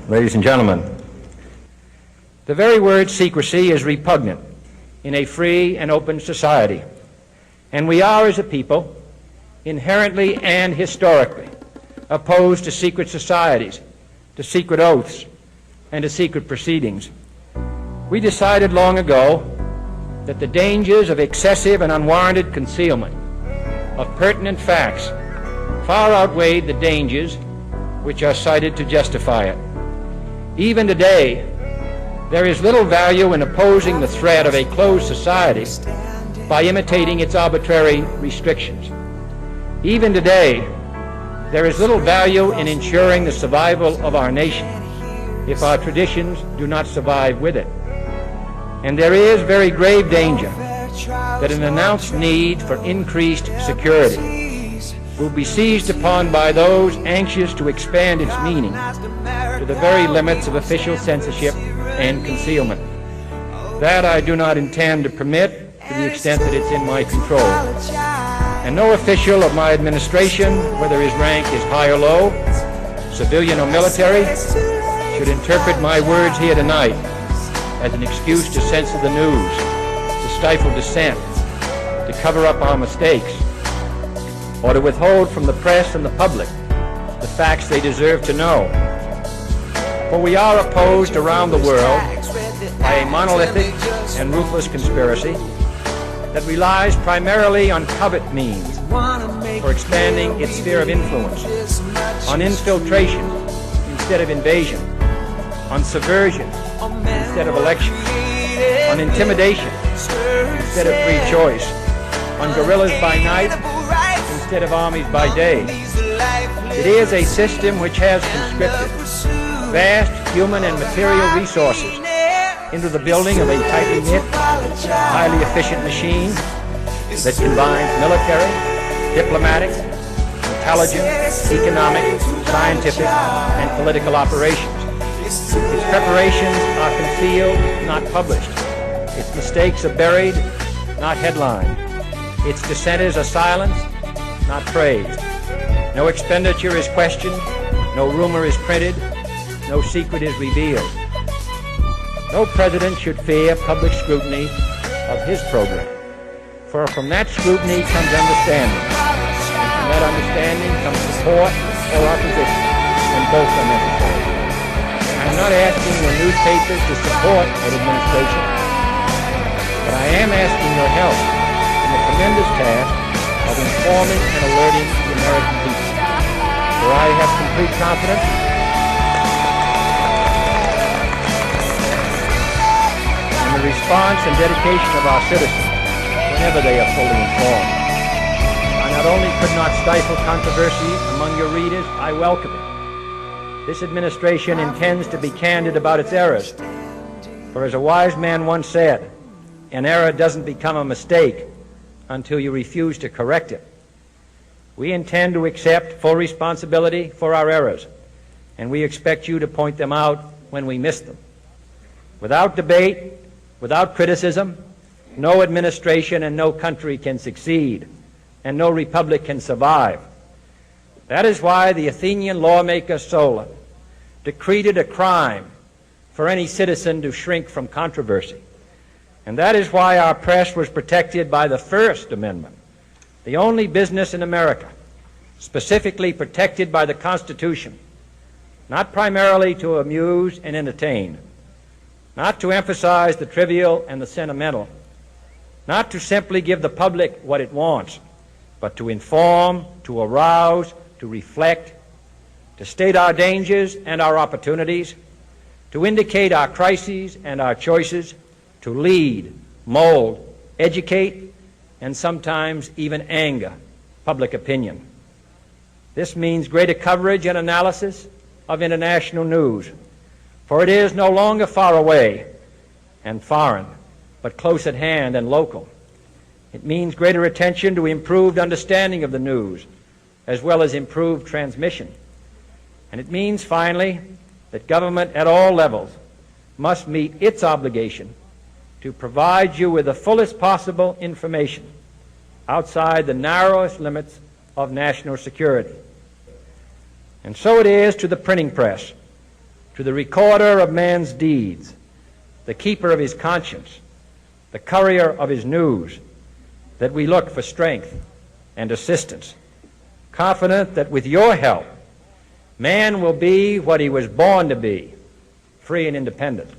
Ladies and gentlemen, the very word secrecy is repugnant in a free and open society, and we are, as a people, inherently and historically opposed to secret societies, to secret oaths, and to secret proceedings. We decided long ago that the dangers of excessive and unwarranted concealment of pertinent facts far outweighed the dangers which are cited to justify it. Even today, there is little value in opposing the threat of a closed society by imitating its arbitrary restrictions. Even today, there is little value in ensuring the survival of our nation if our traditions do not survive with it. And there is very grave danger that an announced need for increased security will be seized upon by those anxious to expand its meaning to the very limits of official censorship and concealment. That I do not intend to permit to the extent that it's in my control. And no official of my administration, whether his rank is high or low, civilian or military, should interpret my words here tonight as an excuse to censor the news, to stifle dissent, to cover up our mistakes, or to withhold from the press and the public the facts they deserve to know. For we are opposed around the world by a monolithic and ruthless conspiracy that relies primarily on covert means for expanding its sphere of influence, on infiltration instead of invasion, on subversion instead of elections, on intimidation instead of free choice, on guerrillas by night instead of armies by day. It is a system which has conscripted vast human and material resources into the building of a tightly knit, highly efficient machine that combines military, diplomatic, intelligence, economic, scientific, and political operations. Its preparations are concealed, not published. Its mistakes are buried, not headlined. Its dissenters are silenced, not praised. No expenditure is questioned, no rumor is printed, no secret is revealed. No president should fear public scrutiny of his program, for from that scrutiny comes understanding, and from that understanding comes support or opposition, and both are necessary. I'm not asking your newspapers to support an administration, but I am asking your help in the tremendous task of informing and alerting the American people. For I have complete confidence in the response and dedication of our citizens whenever they are fully informed. I not only could not stifle controversy among your readers, I welcome it. This administration intends to be candid about its errors. For as a wise man once said, an error doesn't become a mistake until you refuse to correct it. We intend to accept full responsibility for our errors, and we expect you to point them out when we miss them. Without debate, without criticism, no administration and no country can succeed, and no republic can survive. That is why the Athenian lawmaker Solon decreed it a crime for any citizen to shrink from controversy. And that is why our press was protected by the First Amendment, the only business in America specifically protected by the Constitution, not primarily to amuse and entertain, not to emphasize the trivial and the sentimental, not to simply give the public what it wants, but to inform, to arouse, to reflect, to state our dangers and our opportunities, to indicate our crises and our choices, to lead, mold, educate, and sometimes even anger public opinion. This means greater coverage and analysis of international news, for it is no longer far away and foreign, but close at hand and local. It means greater attention to improved understanding of the news, as well as improved transmission. And it means, finally, that government at all levels must meet its obligation to provide you with the fullest possible information outside the narrowest limits of national security. And so it is to the printing press, to the recorder of man's deeds, the keeper of his conscience, the courier of his news, that we look for strength and assistance, confident that with your help, man will be what he was born to be, free and independent.